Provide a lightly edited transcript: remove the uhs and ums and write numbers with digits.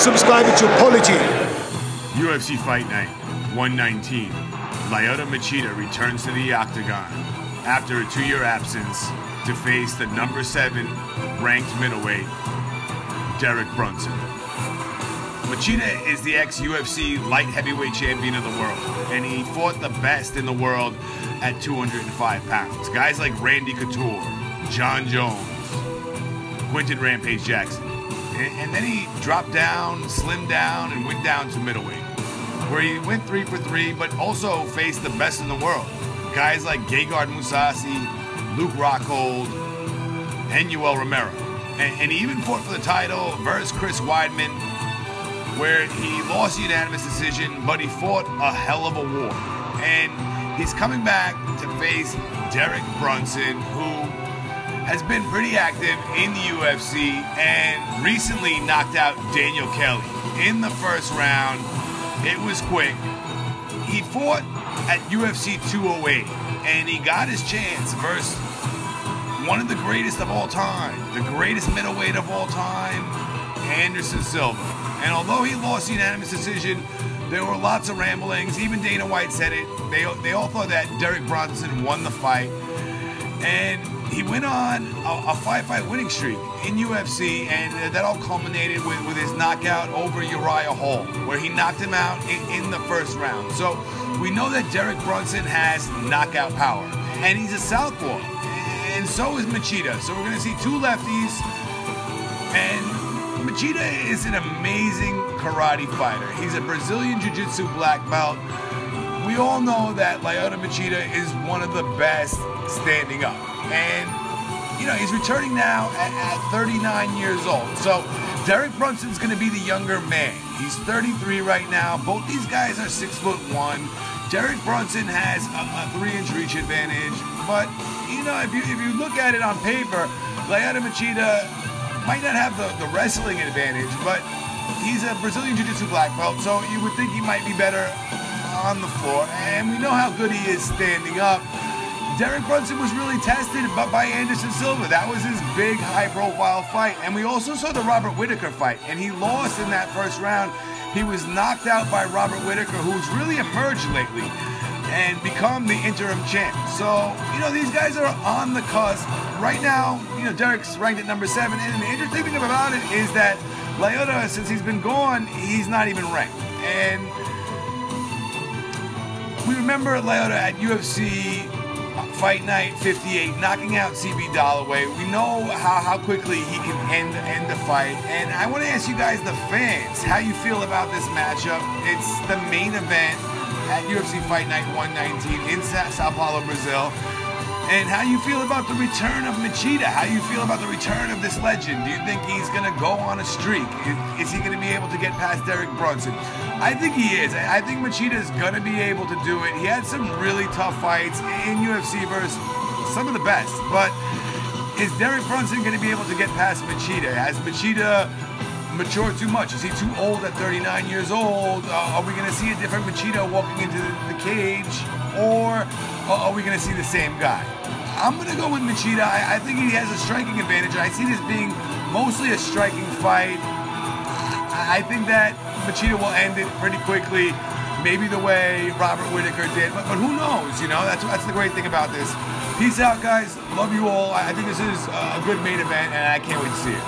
subscribe to Paulie TV. UFC Fight Night 119. Lyoto Machida returns to the octagon after a 2-year absence to face the number 7 ranked middleweight, Derek Brunson. Machida is the ex-UFC light heavyweight champion of the world, and he fought the best in the world at 205 pounds. Guys like Randy Couture, John Jones, Quinton Rampage Jackson. And then he dropped down, slimmed down, and went down to middleweight, where he went 3 for 3, but also faced the best in the world. Guys like Gegard Mousasi, Luke Rockhold, and Yoel Romero. And he even fought for the title versus Chris Weidman, where he lost a unanimous decision, but he fought a hell of a war. And he's coming back to face Derek Brunson, who has been pretty active in the UFC and recently knocked out Daniel Kelly in the first round. It was quick. He fought at UFC 208 and he got his chance versus one of the greatest of all time, the greatest middleweight of all time, Anderson Silva. And although he lost the unanimous decision, there were lots of ramblings. Even Dana White said it. They all thought that Derek Brunson won the fight. And he went on a 5-fight winning streak in UFC, and that all culminated with his knockout over Uriah Hall, where he knocked him out in the first round. So we know that Derek Brunson has knockout power, and he's a southpaw, and so is Machida. So we're going to see 2 lefties, and Machida is an amazing karate fighter. He's a Brazilian Jiu-Jitsu black belt. We all know that Lyoto Machida is one of the best standing up. And, you know, he's returning now at 39 years old. So Derek Brunson's going to be the younger man. He's 33 right now. Both these guys are 6'1". Derek Brunson has a 3-inch reach advantage. But, you know, if you look at it on paper, Lyoto Machida might not have the wrestling advantage, but he's a Brazilian Jiu-Jitsu black belt, so you would think he might be better on the floor. And we know how good he is standing up. Derek Brunson was really tested by Anderson Silva. That was his big, high-profile fight. And we also saw the Robert Whittaker fight, and he lost in that first round. He was knocked out by Robert Whittaker, who's really emerged lately and become the interim champ. So, you know, these guys are on the cusp. Right now, you know, Derek's ranked at number 7. And the interesting thing about it is that Lyoto, since he's been gone, he's not even ranked. And we remember Lyoto at UFC Fight Night 58, knocking out CB Dollaway. We know how quickly he can end the fight. And I want to ask you guys, the fans, how you feel about this matchup. It's the main event at UFC Fight Night 119 in Sao Paulo, Brazil. And how you feel about the return of Machida? How you feel about the return of this legend? Do you think he's going to go on a streak? Is he going to be able to get past Derek Brunson? I think he is. I think Machida is going to be able to do it. He had some really tough fights in UFC versus some of the best. But is Derek Brunson going to be able to get past Machida? Has Machida matured too much? Is he too old at 39 years old? Are we going to see a different Machida walking into the cage? Or are we going to see the same guy? I'm going to go with Machida. I think he has a striking advantage. I see this being mostly a striking fight. I think that Machida will end it pretty quickly, maybe the way Robert Whittaker did. But who knows, you know? That's the great thing about this. Peace out, guys. Love you all. I think this is a good main event, and I can't wait to see it.